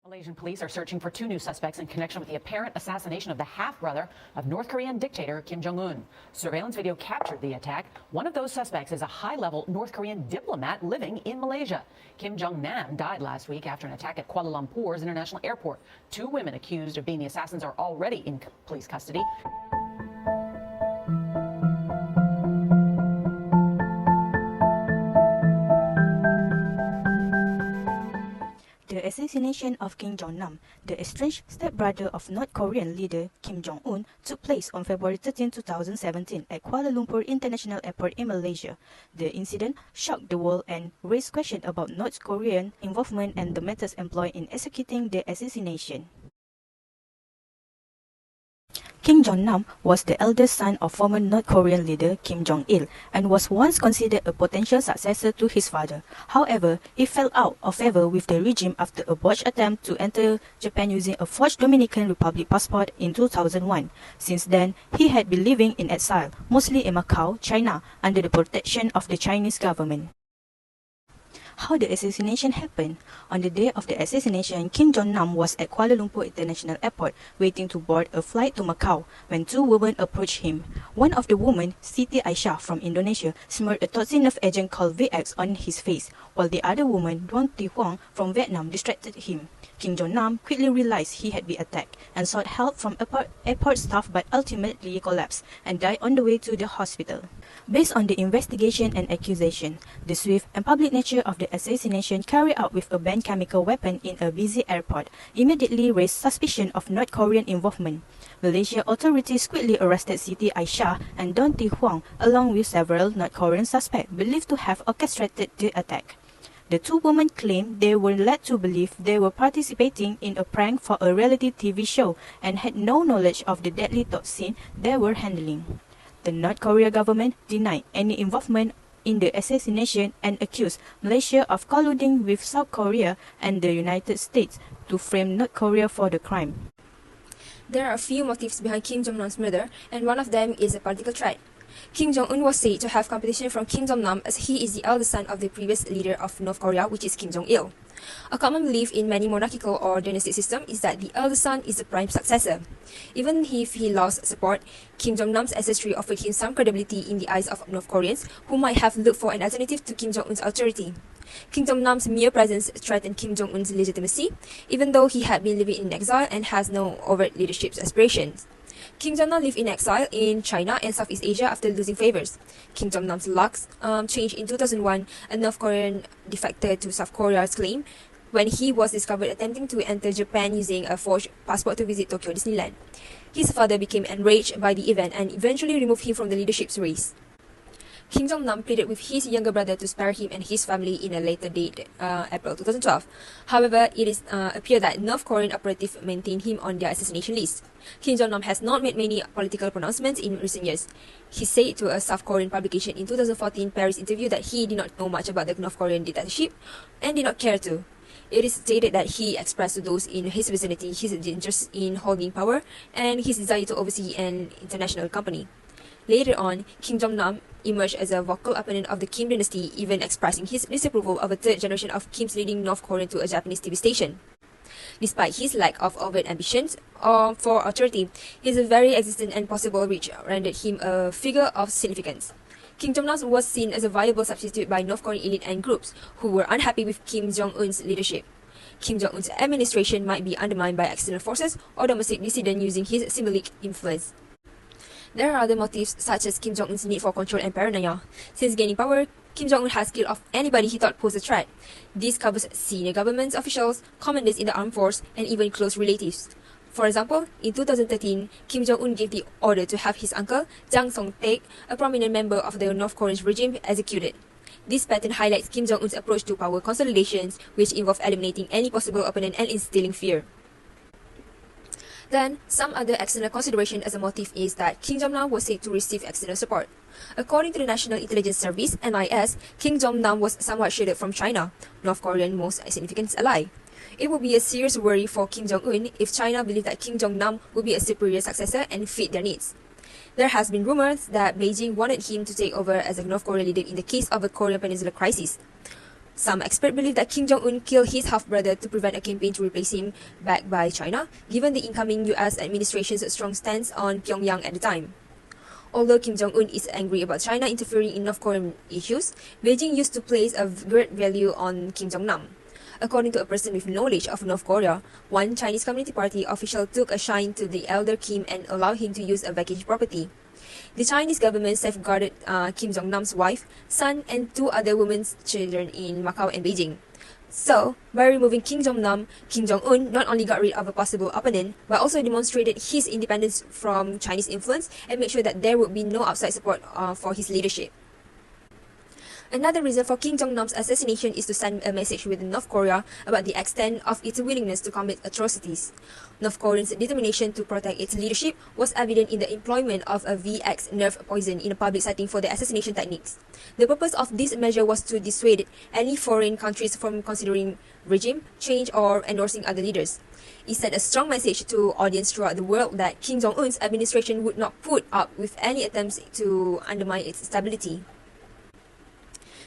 Malaysian police are searching for two new suspects in connection with the apparent assassination of the half-brother of North Korean dictator Kim Jong-un. Surveillance video captured the attack. One of those suspects is a high-level North Korean diplomat living in Malaysia. Kim Jong-nam died last week after an attack at Kuala Lumpur's international airport. Two women accused of being the assassins are already in police custody. The assassination of Kim Jong-nam, the estranged stepbrother of North Korean leader Kim Jong-un, took place on February 13, 2017 at Kuala Lumpur International Airport in Malaysia. The incident shocked the world and raised questions about North Korean involvement and the methods employed in executing the assassination. Kim Jong-nam was the eldest son of former North Korean leader Kim Jong-il and was once considered a potential successor to his father. However, he fell out of favor with the regime after a botched attempt to enter Japan using a forged Dominican Republic passport in 2001. Since then, he had been living in exile, mostly in Macau, China, under the protection of the Chinese government. How the assassination happened. On the day of the assassination, Kim Jong-nam was at Kuala Lumpur International Airport waiting to board a flight to Macau when two women approached him. One of the women, Siti Aisyah from Indonesia, smeared a toxic nerve agent called VX on his face, while the other woman, Dong Thi Huang from Vietnam, distracted him. Kim Jong-nam quickly realized he had been attacked and sought help from airport staff but ultimately collapsed and died on the way to the hospital. Based on the investigation and accusation, the swift and public nature of the assassination carried out with a banned chemical weapon in a busy airport immediately raised suspicion of North Korean involvement. Malaysia authorities quickly arrested Siti Aisyah and Dong Thi Huang along with several North Korean suspects believed to have orchestrated the attack. The two women claimed they were led to believe they were participating in a prank for a reality TV show and had no knowledge of the deadly toxin they were handling. The North Korea government denied any involvement in the assassination and accused Malaysia of colluding with South Korea and the United States to frame North Korea for the crime. There are a few motives behind Kim Jong-nam's murder, and one of them is a political threat. Kim Jong-un was said to have competition from Kim Jong-nam as he is the eldest son of the previous leader of North Korea, which is Kim Jong-il. A common belief in many monarchical or dynastic systems is that the eldest son is the prime successor. Even if he lost support, Kim Jong-nam's ancestry offered him some credibility in the eyes of North Koreans who might have looked for an alternative to Kim Jong-un's authority. Kim Jong-nam's mere presence threatened Kim Jong-un's legitimacy, even though he had been living in exile and has no overt leadership aspirations. Kim Jong-nam lived in exile in China and Southeast Asia after losing favors. Kim Jong-nam's luck changed in 2001, a North Korean defector to South Korea's claim, when he was discovered attempting to enter Japan using a forged passport to visit Tokyo Disneyland. His father became enraged by the event and eventually removed him from the leadership race. Kim Jong-nam pleaded with his younger brother to spare him and his family in a later date, April 2012. However, it is appear that North Korean operatives maintained him on their assassination list. Kim Jong-nam has not made many political pronouncements in recent years. He said to a South Korean publication in 2014 Paris interview that he did not know much about the North Korean dictatorship and did not care to. It is stated that he expressed to those in his vicinity his interest in holding power and his desire to oversee an international company. Later on, Kim Jong-nam emerged as a vocal opponent of the Kim dynasty, even expressing his disapproval of a third generation of Kim's leading North Korean to a Japanese TV station. Despite his lack of overt ambitions for authority, his very existence and possible reach rendered him a figure of significance. Kim Jong-nam was seen as a viable substitute by North Korean elite and groups who were unhappy with Kim Jong-un's leadership. Kim Jong-un's administration might be undermined by external forces or domestic dissidents using his symbolic influence. There are other motives such as Kim Jong-un's need for control and paranoia. Since gaining power, Kim Jong-un has killed off anybody he thought posed a threat. This covers senior government officials, commanders in the armed force, and even close relatives. For example, in 2013, Kim Jong-un gave the order to have his uncle, Jang Song-taek, a prominent member of the North Korean regime, executed. This pattern highlights Kim Jong-un's approach to power consolidations, which involve eliminating any possible opponent and instilling fear. Then, some other external consideration as a motive is that Kim Jong-nam was said to receive external support. According to the National Intelligence Service, NIS, Kim Jong-nam was somewhat shielded from China, North Korea's most significant ally. It would be a serious worry for Kim Jong-un if China believed that Kim Jong-nam would be a superior successor and fit their needs. There has been rumors that Beijing wanted him to take over as a North Korean leader in the case of a Korean Peninsula crisis. Some experts believe that Kim Jong-un killed his half-brother to prevent a campaign to replace him backed by China, given the incoming US administration's strong stance on Pyongyang at the time. Although Kim Jong-un is angry about China interfering in North Korean issues, Beijing used to place a great value on Kim Jong-nam. According to a person with knowledge of North Korea, one Chinese Communist Party official took a shine to the elder Kim and allowed him to use a vacant property. The Chinese government safeguarded Kim Jong-nam's wife, son, and 2 other women's children in Macau and Beijing. So, by removing Kim Jong-nam, Kim Jong-un not only got rid of a possible opponent, but also demonstrated his independence from Chinese influence and made sure that there would be no outside support for his leadership. Another reason for Kim Jong-nam's assassination is to send a message within North Korea about the extent of its willingness to commit atrocities. North Korea's determination to protect its leadership was evident in the employment of a VX nerve poison in a public setting for the assassination techniques. The purpose of this measure was to dissuade any foreign countries from considering regime change or endorsing other leaders. It sent a strong message to audience throughout the world that Kim Jong-un's administration would not put up with any attempts to undermine its stability.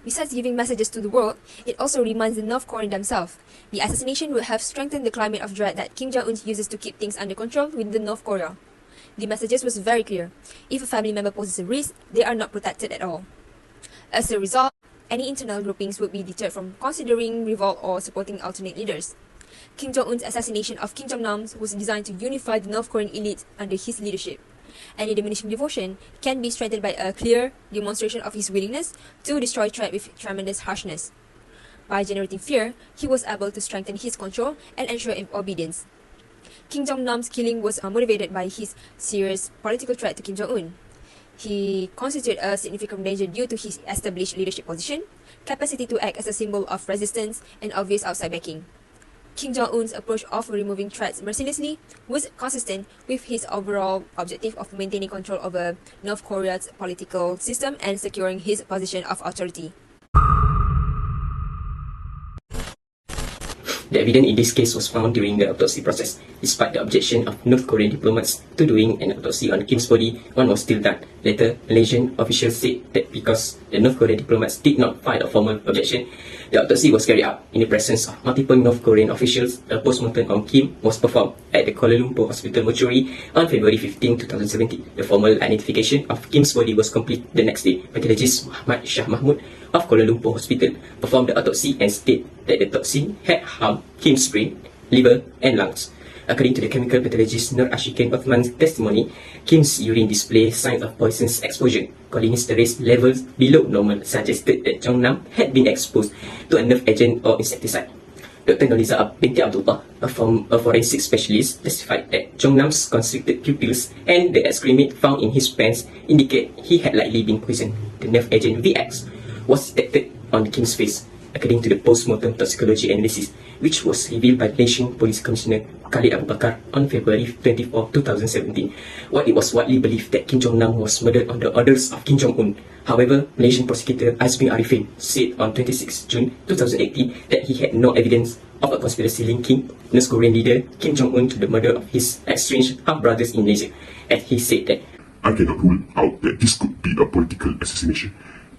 Besides giving messages to the world, it also reminds the North Koreans themselves. The assassination would have strengthened the climate of dread that Kim Jong-un uses to keep things under control within North Korea. The messages was very clear. If a family member poses a risk, they are not protected at all. As a result, any internal groupings would be deterred from considering revolt or supporting alternate leaders. Kim Jong-un's assassination of Kim Jong-nam was designed to unify the North Korean elite under his leadership. Any diminishing devotion can be strengthened by a clear demonstration of his willingness to destroy threat with tremendous harshness. By generating fear, he was able to strengthen his control and ensure obedience. Kim Jong-nam's killing was motivated by his serious political threat to Kim Jong-un. He constituted a significant danger due to his established leadership position, capacity to act as a symbol of resistance, and obvious outside backing. Kim Jong-un's approach of removing threats mercilessly was consistent with his overall objective of maintaining control over North Korea's political system and securing his position of authority. The evidence in this case was found during the autopsy process. Despite the objection of North Korean diplomats to doing an autopsy on Kim's body, one was still done. Later, Malaysian officials said that because the North Korean diplomats did not file a formal objection, the autopsy was carried out. In the presence of multiple North Korean officials, a postmortem on Kim was performed at the Kuala Lumpur Hospital mortuary on February 15, 2017. The formal identification of Kim's body was complete the next day. Pathologist Muhammad Shah Mahmud of Kuala Lumpur Hospital performed the autopsy and stated that the toxin had harmed Kim's brain, liver, and lungs. According to the chemical pathologist Nur Ashikin Othman's testimony, Kim's urine displayed signs of poisonous exposure. Cholinesterase levels below normal suggested that Jong-nam had been exposed to a nerve agent or insecticide. Dr. Noliza binti Abdullah, a forensic specialist, testified that Jong-nam's constricted pupils and the excrement found in his pants indicate he had likely been poisoned. The nerve agent VX was detected on Kim's face, according to the post-mortem toxicology analysis, which was revealed by Malaysian Police Commissioner Khalid Abu Bakar on February 24, 2017. While it was widely believed that Kim Jong-nam was murdered on the orders of Kim Jong-un, however, Malaysian prosecutor Azmi Arifin said on 26 June 2018 that he had no evidence of a conspiracy linking North Korean leader Kim Jong-un to the murder of his estranged half-brothers in Malaysia, and he said that, "I cannot rule out that this could be a political assassination.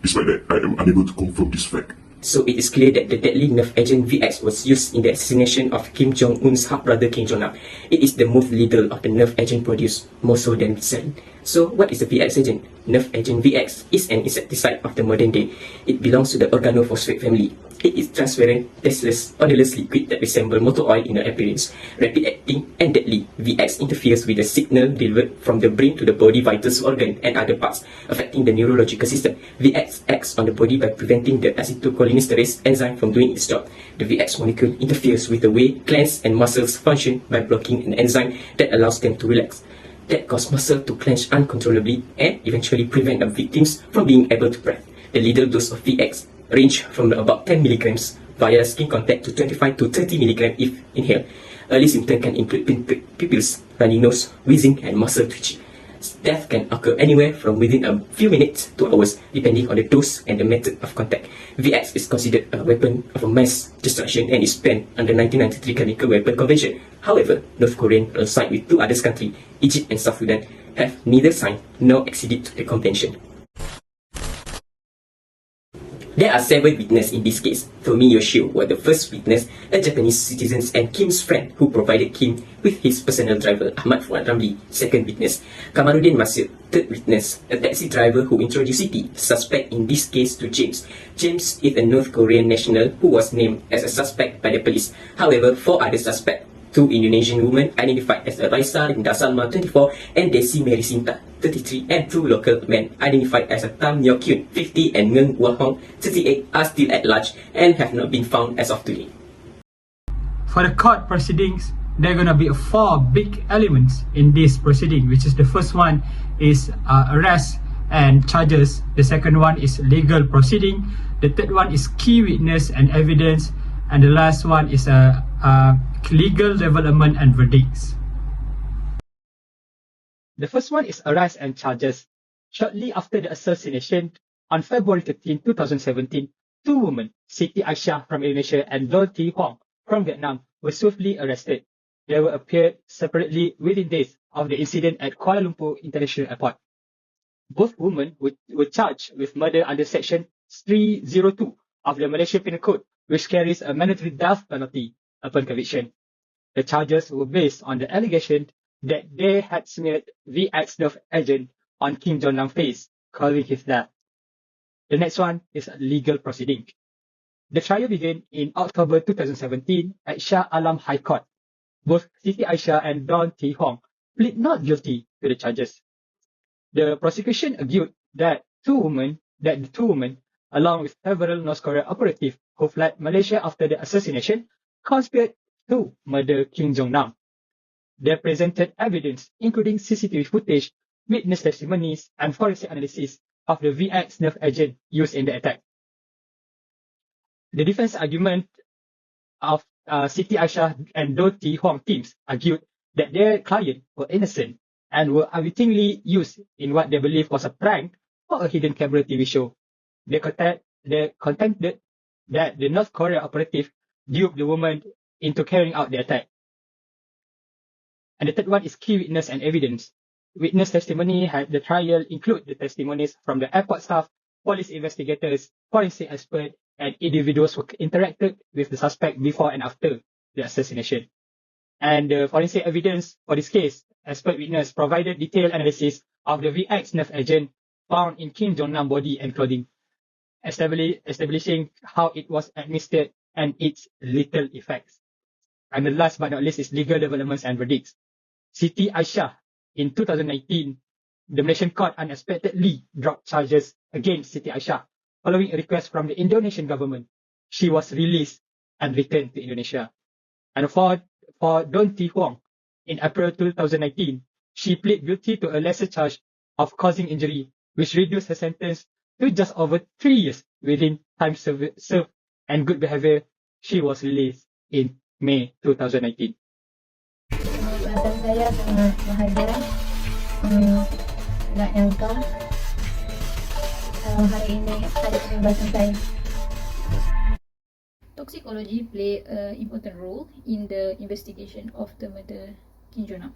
Despite that, I am unable to confirm this fact." So it is clear that the deadly nerve agent VX was used in the assassination of Kim Jong-un's half-brother Kim Jong-nam. It is the most lethal of the nerve agent produced, more so than sarin. So what is the VX agent? Nerve agent VX is an insecticide of the modern day. It belongs to the organophosphate family. It is transparent, tasteless, odorless liquid that resembles motor oil in appearance. Rapid acting and deadly, VX interferes with the signal delivered from the brain to the body vitals organ and other parts, affecting the neurological system. VX acts on the body by preventing the acetylcholinesterase enzyme from doing its job. The VX molecule interferes with the way glands and muscles function by blocking an enzyme that allows them to relax. That causes muscle to clench uncontrollably and eventually prevent the victims from being able to breathe. The lethal dose of VX range from about 10 milligrams via skin contact to 25 to 30 milligrams if inhaled. Early symptoms can include pupils, runny nose, wheezing, and muscle twitching. Death can occur anywhere from within a few minutes to hours, depending on the dose and the method of contact. VX is considered a weapon of mass destruction and is banned under 1993 Chemical Weapon Convention. However, North Korea, alongside with 2 other countries, Egypt and South Sudan, have neither signed nor acceded to the convention. There are 7 witnesses in this case. Tomi Yoshio was the first witness, a Japanese citizen and Kim's friend who provided Kim with his personal driver. Ahmad Fuad Ramli, second witness. Kamaruddin Masud, third witness, a taxi driver who introduced Siti, suspect in this case, to James. James is a North Korean national who was named as a suspect by the police. However, 4 other suspects, 2 Indonesian women identified as Raisa Linda Salma 24 and Desi Mary Sinta 33 and 2 local men identified as Tam Nyo Kyun 50 and Ngeng Wah Hong 38 are still at large and have not been found as of today. For the court proceedings, there are going to be 4 big elements in this proceeding, which is the first one is arrest and charges, the second one is legal proceeding, the third one is key witness and evidence, and the last one is legal development and verdicts. The first one is arrest and charges. Shortly after the assassination, on February 13, 2017, 2 women, Siti Aisyah from Indonesia and Don Thi Huang from Vietnam, were swiftly arrested. They were appeared separately within days of the incident at Kuala Lumpur International Airport. Both women were charged with murder under Section 302 of the Malaysian Penal Code, which carries a mandatory death penalty upon conviction. The charges were based on the allegation that they had smeared VX nerve agent on Kim Jong Nam's face, causing his death. The next one is a legal proceeding. The trial began in October 2017 at Shah Alam High Court. Both Siti Aisyah and Don Thi Huang plead not guilty to the charges. The prosecution argued that the two women, along with several North Korean operatives who fled Malaysia after the assassination, conspired to murder Kim Jong Nam. They presented evidence, including CCTV footage, witness testimonies, and forensic analysis of the VX nerve agent used in the attack. The defense argument of Siti Aisyah and Do Thi Huang teams argued that their clients were innocent and were unwittingly used in what they believed was a prank or a hidden camera TV show. They contended that the North Korea operative duped the woman into carrying out the attack. And the third one is key witness and evidence. Witness testimony at the trial include the testimonies from the airport staff, police investigators, forensic experts, and individuals who interacted with the suspect before and after the assassination. And the forensic evidence for this case, expert witness provided detailed analysis of the VX nerve agent found in Kim Jong Nam's body and clothing, establishing how it was administered and its lethal effects. And the last but not least is legal developments and verdicts. Siti Aisyah, in 2019, the Malaysian court unexpectedly dropped charges against Siti Aisyah following a request from the Indonesian government. She was released and returned to Indonesia. And for Don Thi Huang, in April 2019, she pleaded guilty to a lesser charge of causing injury, which reduced her sentence to just over 3 years within time served and good behavior. She was released in May 2019. Perasaan saya sangat bahagia, nak nyangka hari ini hari kebebasan saya. Toxicology play an important role in the investigation of the murder Kim Jong Nam.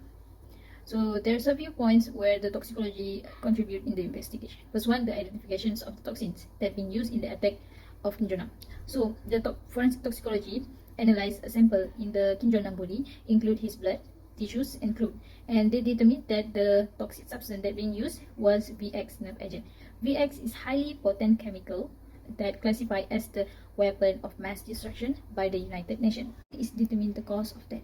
So there's a few points where the toxicology contribute in the investigation. First one, the identifications of the toxins that have been used in the attack of Kim Jong Nam. So the forensic toxicology analyzed a sample in the Kim Jong Nam body, include his blood, tissues, and clothes, and they determined that the toxic substance that being used was VX nerve agent. VX is highly potent chemical that classified as the weapon of mass destruction by the United Nations. It is determined the cause of that.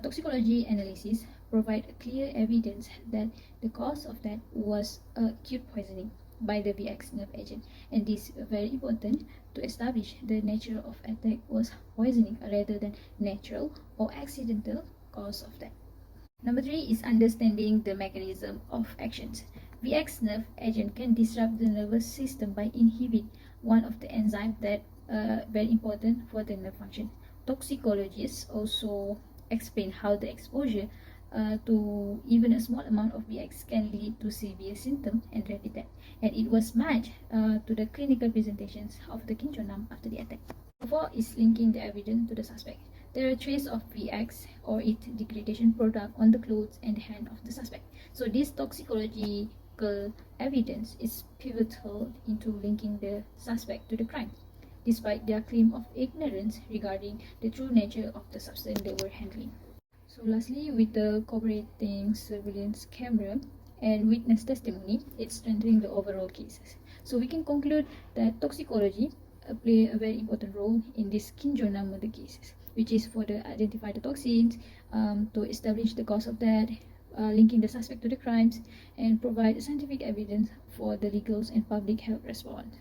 Toxicology analysis provide clear evidence that the cause of that was acute poisoning by the VX nerve agent, and this is very important to establish the nature of attack was poisoning rather than natural or accidental cause of that. Number 3 is understanding the mechanism of actions. VX nerve agent can disrupt the nervous system by inhibit one of the enzymes that very important for the nerve function. Toxicologists also explain how the exposure to even a small amount of VX can lead to severe symptoms and rapid death, and it was matched to the clinical presentations of the Kim Jong Nam after the attack. 4 is linking the evidence to the suspect. There are traces of VX or its degradation product on the clothes and hand of the suspect. So this toxicology physical evidence is pivotal into linking the suspect to the crime, despite their claim of ignorance regarding the true nature of the substance they were handling. So lastly, with the cooperating surveillance camera and witness testimony, it's strengthening the overall cases. So we can conclude that toxicology play a very important role in these Kim Jong-nam murder cases, which is for the identify the toxins, to establish the cause of death, linking the suspect to the crimes, and provide scientific evidence for the legal and public health response.